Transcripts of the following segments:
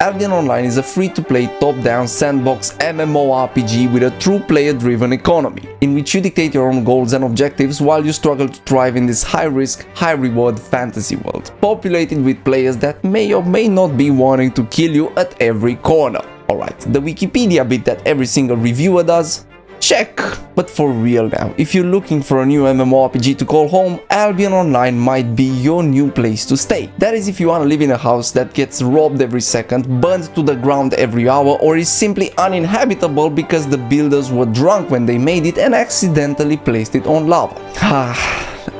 Albion Online is a free-to-play top-down sandbox MMORPG with a true player-driven economy, in which you dictate your own goals and objectives while you struggle to thrive in this high-risk, high-reward fantasy world, populated with players that may or may not be wanting to kill you at every corner. Alright, the Wikipedia bit that every single reviewer does? Check! But for real now, if you're looking for a new MMORPG to call home, Albion Online might be your new place to stay. That is if you want to live in a house that gets robbed every second, burned to the ground every hour, or is simply uninhabitable because the builders were drunk when they made it and accidentally placed it on lava.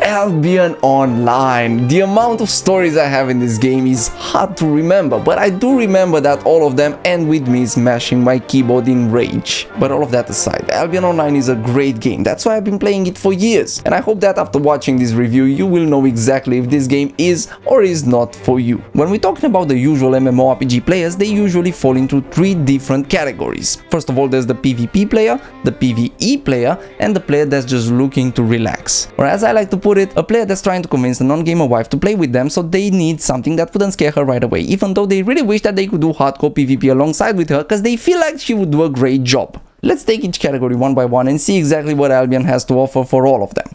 Albion Online. The amount of stories I have in this game is hard to remember, but I do remember that all of them end with me smashing my keyboard in rage. But all of that aside, Albion Online is a great game. That's why I've been playing it for years, and I hope that after watching this review you will know exactly if this game is or is not for you. When we're talking about the usual MMORPG players, they usually fall into three different categories. First of all, there's the PvP player, the PvE player, and the player that's just looking to relax. Or as I like to put it, a player that's trying to convince a non-gamer wife to play with them, so they need something that wouldn't scare her right away, even though they really wish that they could do hardcore PvP alongside with her because they feel like she would do a great job. Let's take each category one by one and see exactly what Albion has to offer for all of them.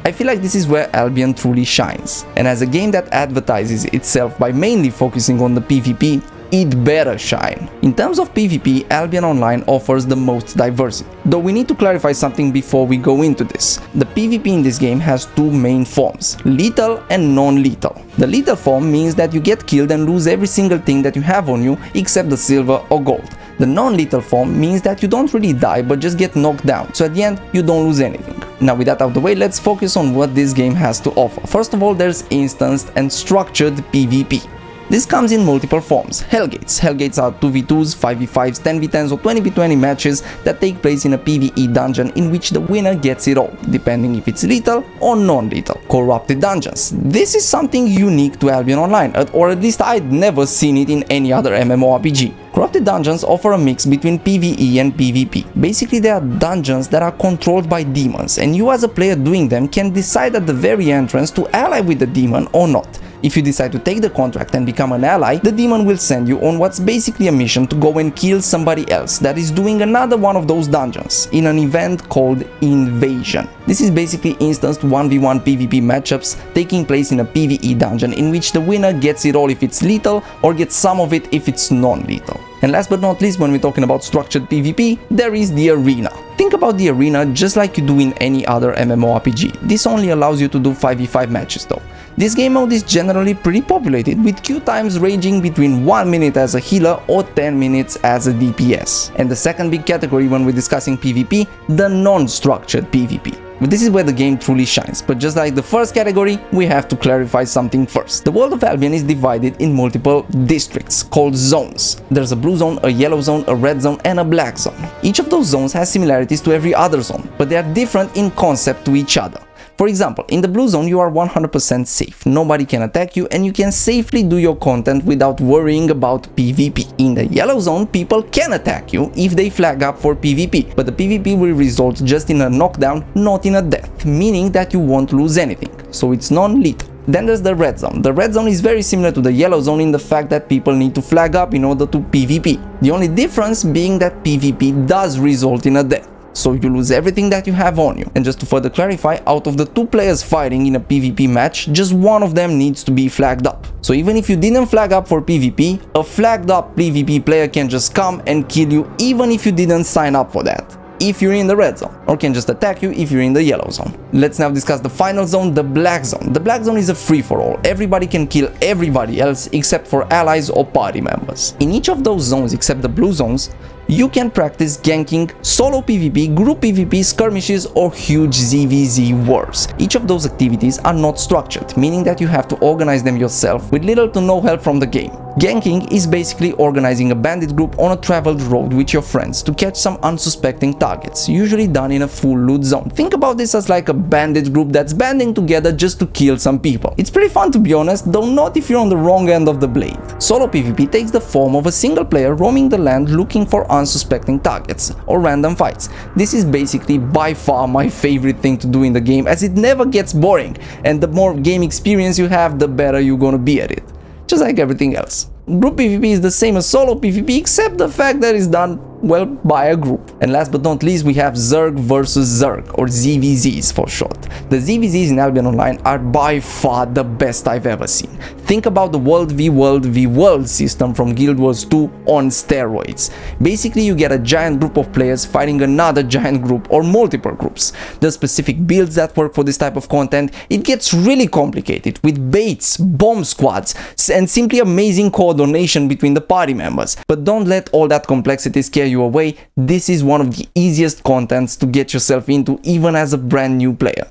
I feel like this is where Albion truly shines, and as a game that advertises itself by mainly focusing on the PvP, it better shine. In terms of PvP, Albion Online offers the most diversity. Though we need to clarify something before we go into this. The PvP in this game has two main forms, lethal and non-lethal. The lethal form means that you get killed and lose every single thing that you have on you except the silver or gold. The non-lethal form means that you don't really die but just get knocked down, so at the end you don't lose anything. Now with that out of the way, let's focus on what this game has to offer. First of all, there's instanced and structured PvP. This comes in multiple forms. Hellgates. Hellgates are 2v2s, 5v5s, 10v10s or 20v20 matches that take place in a PvE dungeon in which the winner gets it all, depending if it's lethal or non-lethal. Corrupted dungeons. This is something unique to Albion Online, or at least I'd never seen it in any other MMORPG. Corrupted dungeons offer a mix between PvE and PvP. Basically, they are dungeons that are controlled by demons, and you as a player doing them can decide at the very entrance to ally with the demon or not. If you decide to take the contract and become an ally, the demon will send you on what's basically a mission to go and kill somebody else that is doing another one of those dungeons in an event called Invasion. This is basically instanced 1v1 PvP matchups taking place in a PvE dungeon in which the winner gets it all if it's lethal or gets some of it if it's non-lethal. And last but not least, when we're talking about structured PvP, there is the arena. Think about the arena just like you do in any other MMORPG. This only allows you to do 5v5 matches though. This game mode is generally pretty populated, with queue times ranging between 1 minute as a healer or 10 minutes as a DPS. And the second big category when we're discussing PvP, the non-structured PvP. But this is where the game truly shines, but just like the first category, we have to clarify something first. The world of Albion is divided in multiple districts, called zones. There's a blue zone, a yellow zone, a red zone, and a black zone. Each of those zones has similarities to every other zone, but they are different in concept to each other. For example, in the blue zone you are 100% safe, nobody can attack you and you can safely do your content without worrying about PvP. In the yellow zone, people can attack you if they flag up for PvP, but the PvP will result just in a knockdown, not in a death, meaning that you won't lose anything, so it's non-lethal. Then there's the red zone. The red zone is very similar to the yellow zone in the fact that people need to flag up in order to PvP. The only difference being that PvP does result in a death, so you lose everything that you have on you. And just to further clarify, out of the two players fighting in a PvP match, just one of them needs to be flagged up. So even if you didn't flag up for PvP, a flagged up PvP player can just come and kill you even if you didn't sign up for that, if you're in the red zone, or can just attack you if you're in the yellow zone. Let's now discuss the final zone, the black zone. The black zone is a free-for-all. Everybody can kill everybody else except for allies or party members. In each of those zones except the blue zones, you can practice ganking, solo PvP, group PvP, skirmishes or huge ZVZ wars. Each of those activities are not structured, meaning that you have to organize them yourself with little to no help from the game. Ganking is basically organizing a bandit group on a traveled road with your friends to catch some unsuspecting targets, usually done in a full loot zone. Think about this as like a bandit group that's banding together just to kill some people. It's pretty fun to be honest, though not if you're on the wrong end of the blade. Solo PvP takes the form of a single player roaming the land looking for unsuspecting targets or random fights. This is basically by far my favorite thing to do in the game, as it never gets boring, and the more game experience you have, the better you're gonna be at it. Just like everything else. Group PvP is the same as solo PvP, except the fact that it's done, well, by a group. And last but not least, we have Zerg versus Zerg, or ZVZs for short. The ZVZs in Albion Online are by far the best I've ever seen. Think about the World v World v World system from Guild Wars 2 on steroids. Basically, you get a giant group of players fighting another giant group or multiple groups. The specific builds that work for this type of content, it gets really complicated with baits, bomb squads, and simply amazing coordination between the party members. But don't let all that complexity scare you away. This is one of the easiest contents to get yourself into even as a brand new player.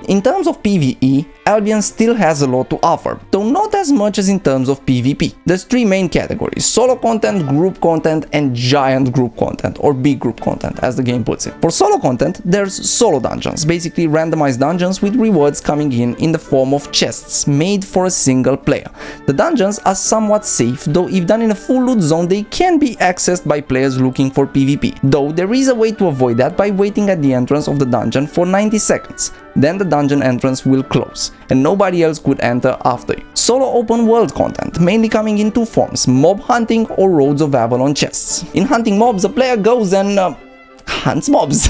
In terms of PvE, Albion still has a lot to offer, though not as much as in terms of PvP. There's three main categories: solo content, group content, and giant group content, or big group content as the game puts it. For solo content, there's solo dungeons, basically randomized dungeons with rewards coming in the form of chests made for a single player. The dungeons are somewhat safe, though if done in a full loot zone they can be accessed by players looking for PvP, though there is a way to avoid that by waiting at the entrance of the dungeon for 90 seconds. Then the dungeon entrance will close, and nobody else could enter after you. Solo open world content, mainly coming in two forms: mob hunting or Roads of Avalon chests. In hunting mobs, a player goes and hunts mobs.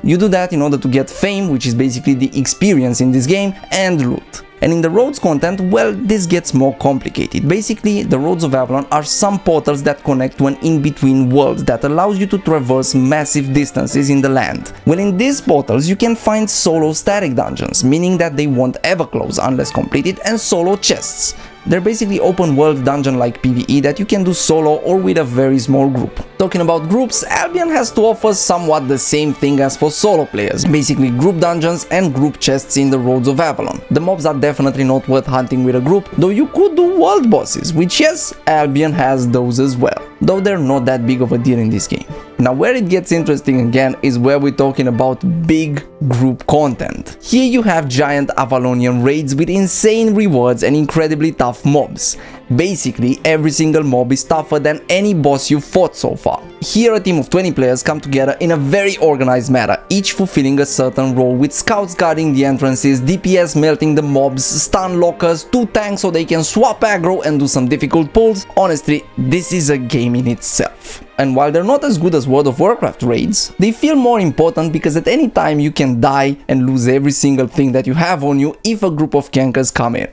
You do that in order to get fame, which is basically the experience in this game, and loot. And in the roads content, well, this gets more complicated. Basically, the Roads of Avalon are some portals that connect to an in-between world that allows you to traverse massive distances in the land. Well, in these portals you can find solo static dungeons, meaning that they won't ever close unless completed, and solo chests. They're basically open world dungeon like PvE that you can do solo or with a very small group. Talking about groups, Albion has to offer somewhat the same thing as for solo players, basically group dungeons and group chests in the Roads of Avalon. The mobs are definitely not worth hunting with a group, though you could do world bosses, which yes, Albion has those as well, though they're not that big of a deal in this game. Now where it gets interesting again is where we're talking about big group content. Here you have giant Avalonian raids with insane rewards and incredibly tough mobs. Basically, every single mob is tougher than any boss you've fought so far. Here a team of 20 players come together in a very organized manner, each fulfilling a certain role, with scouts guarding the entrances, DPS melting the mobs, stun lockers, 2 tanks so they can swap aggro and do some difficult pulls. Honestly, this is a game in itself. And while they're not as good as World of Warcraft raids, they feel more important because at any time you can die and lose every single thing that you have on you if a group of cankers come in.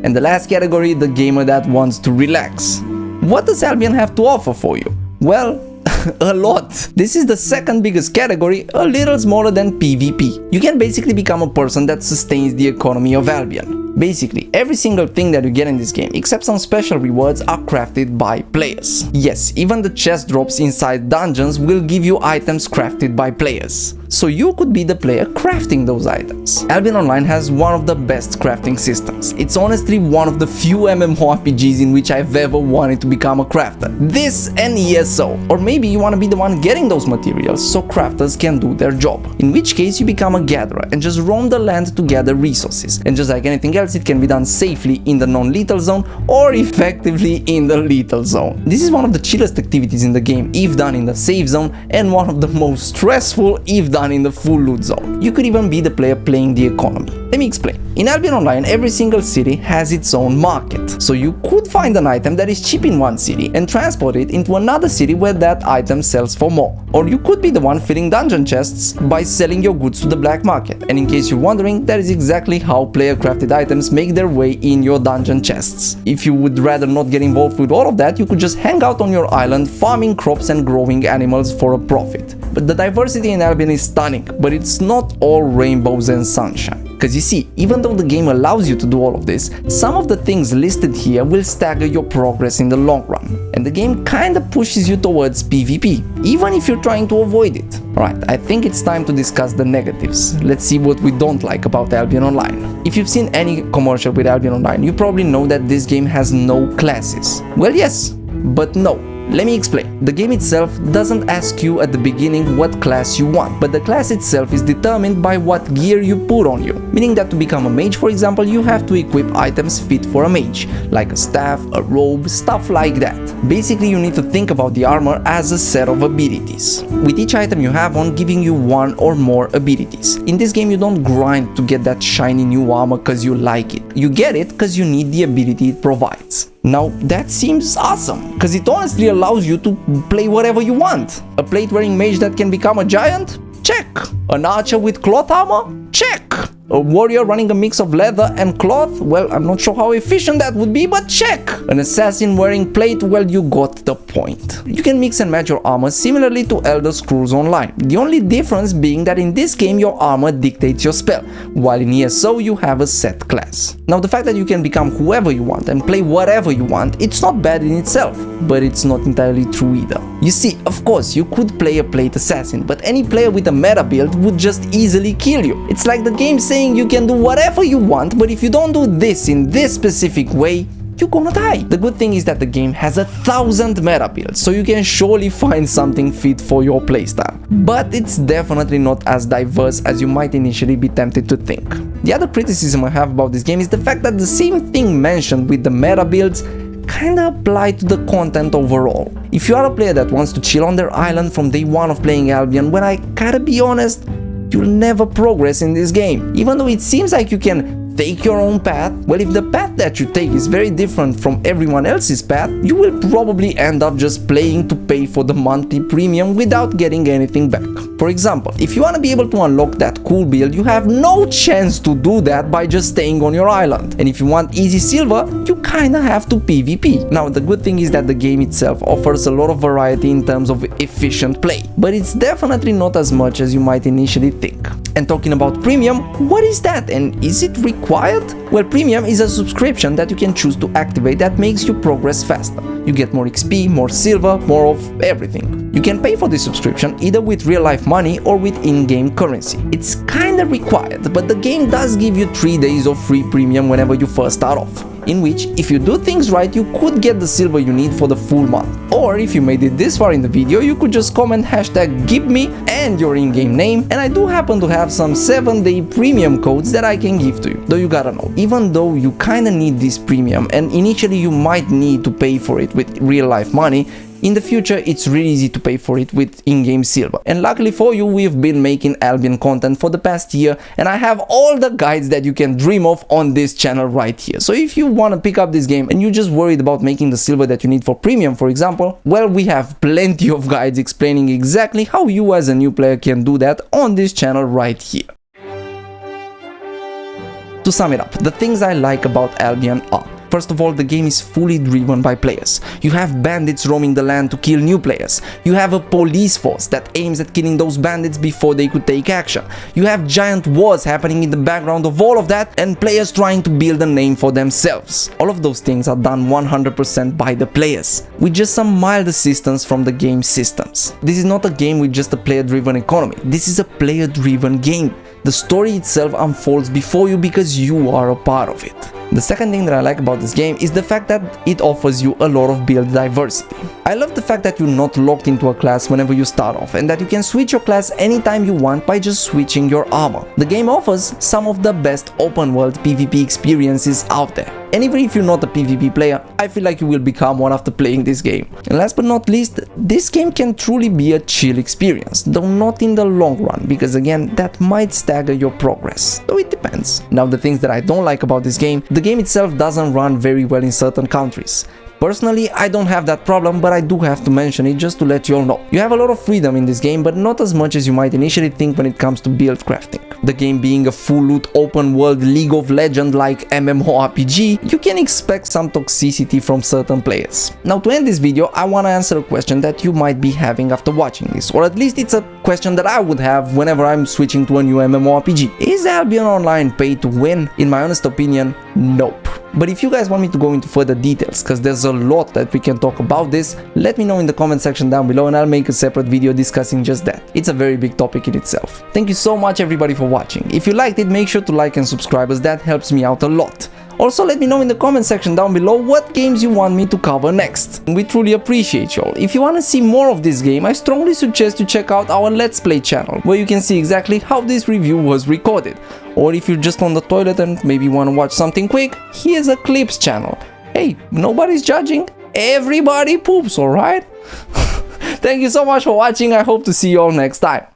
And the last category, the gamer that wants to relax. What does Albion have to offer for you? Well, a lot. This is the second biggest category, a little smaller than PvP. You can basically become a person that sustains the economy of Albion. Basically, every single thing that you get in this game, except some special rewards, are crafted by players. Yes, even the chest drops inside dungeons will give you items crafted by players. So you could be the player crafting those items. Albion Online has one of the best crafting systems. It's honestly one of the few MMORPGs in which I've ever wanted to become a crafter. This and ESO. Or maybe you want to be the one getting those materials so crafters can do their job. In which case you become a gatherer and just roam the land to gather resources. And just like anything else, it can be done safely in the non-lethal zone or effectively in the lethal zone. This is one of the chillest activities in the game if done in the safe zone, and one of the most stressful if done in the full loot zone. You could even be the player playing the economy. Let me explain. In Albion Online, every single city has its own market, so you could find an item that is cheap in one city and transport it into another city where that item sells for more. Or you could be the one filling dungeon chests by selling your goods to the black market. And in case you're wondering, that is exactly how player crafted items make their way in your dungeon chests. If you would rather not get involved with all of that, you could just hang out on your island farming crops and growing animals for a profit. But the diversity in Albion is stunning, but it's not all rainbows and sunshine. Because you see, even though the game allows you to do all of this, some of the things listed here will stagger your progress in the long run. And the game kinda pushes you towards PvP, even if you're trying to avoid it. Alright, I think it's time to discuss the negatives. Let's see what we don't like about Albion Online. If you've seen any commercial with Albion Online, you probably know that this game has no classes. Well, yes, but no. Let me explain. The game itself doesn't ask you at the beginning what class you want, but the class itself is determined by what gear you put on you. Meaning that to become a mage, for example, you have to equip items fit for a mage, like a staff, a robe, stuff like that. Basically, you need to think about the armor as a set of abilities, with each item you have on giving you one or more abilities. In this game, you don't grind to get that shiny new armor cause you like it. You get it cause you need the ability it provides. Now, that seems awesome, cause it honestly allows you to play whatever you want. A plate-wearing mage that can become a giant? Check. An archer with cloth armor? Check. A warrior running a mix of leather and cloth? Well, I'm not sure how efficient that would be, but check! An assassin wearing plate? Well, you got the point. You can mix and match your armor similarly to Elder Scrolls Online. The only difference being that in this game your armor dictates your spell, while in ESO you have a set class. Now, the fact that you can become whoever you want and play whatever you want, it's not bad in itself, but it's not entirely true either. You see, of course, you could play a plate assassin, but any player with a meta build would just easily kill you. It's like the game saying you can do whatever you want, but if you don't do this in this specific way, you're gonna die. The good thing is that the game has 1,000 meta builds, so you can surely find something fit for your playstyle. But it's definitely not as diverse as you might initially be tempted to think. The other criticism I have about this game is the fact that the same thing mentioned with the meta builds kinda apply to the content overall. If you are a player that wants to chill on their island from day one of playing Albion, well, I gotta be honest, you'll never progress in this game. Even though it seems like you can take your own path, well, if the path that you take is very different from everyone else's path, you will probably end up just playing to pay for the monthly premium without getting anything back. For example, if you want to be able to unlock that cool build, you have no chance to do that by just staying on your island. And if you want easy silver, you kinda have to PvP. Now, the good thing is that the game itself offers a lot of variety in terms of efficient play, but it's definitely not as much as you might initially think. And talking about premium, what is that and is it required? Well, premium is a subscription that you can choose to activate that makes you progress faster. You get more XP, more silver, more of everything. You can pay for this subscription either with real life money or with in-game currency. It's kinda required, but the game does give you 3 days of free premium whenever you first start off, in which, if you do things right, you could get the silver you need for the full month. Or if you made it this far in the video, you could just comment #GiveMe and your in-game name, and I do happen to have some 7-day premium codes that I can give to you. Though you gotta know, even though you kinda need this premium, and initially you might need to pay for it with real life money, in the future, it's really easy to pay for it with in-game silver. And luckily for you, we've been making Albion content for the past year, and I have all the guides that you can dream of on this channel right here. So if you want to pick up this game and you're just worried about making the silver that you need for premium, for example, well, we have plenty of guides explaining exactly how you as a new player can do that on this channel right here. To sum it up, the things I like about Albion are: first of all, the game is fully driven by players. You have bandits roaming the land to kill new players. You have a police force that aims at killing those bandits before they could take action. You have giant wars happening in the background of all of that, and players trying to build a name for themselves. All of those things are done 100% by the players, with just some mild assistance from the game systems. This is not a game with just a player-driven economy. This is a player-driven game. The story itself unfolds before you because you are a part of it. The second thing that I like about this game is the fact that it offers you a lot of build diversity. I love the fact that you're not locked into a class whenever you start off, and that you can switch your class anytime you want by just switching your armor. The game offers some of the best open world PvP experiences out there. And even if you're not a PvP player, I feel like you will become one after playing this game. And last but not least, this game can truly be a chill experience, though not in the long run, because again, that might stagger your progress, though it depends. Now, the things that I don't like about this game, the game itself doesn't run very well in certain countries. Personally, I don't have that problem, but I do have to mention it just to let you all know. You have a lot of freedom in this game, but not as much as you might initially think when it comes to build crafting. the game being a full loot open world League of Legends like MMORPG, you can expect some toxicity from certain players. Now, to end this video, I want to answer a question that you might be having after watching this, or at least it's a question that I would have whenever I'm switching to a new MMORPG. Is Albion Online pay to win? In my honest opinion, nope. But if you guys want me to go into further details, because there's a lot that we can talk about this, let me know in the comment section down below and I'll make a separate video discussing just that. It's a very big topic in itself. Thank you so much everybody for watching. If you liked it, make sure to like and subscribe, as that helps me out a lot. Also, let me know in the comment section down below what games you want me to cover next. We truly appreciate y'all. If you want to see more of this game, I strongly suggest you check out our Let's Play channel, where you can see exactly how this review was recorded. Or if you're just on the toilet and maybe want to watch something quick, here's a Clips channel. Hey, nobody's judging. Everybody poops, alright? Thank you so much for watching. I hope to see you all next time.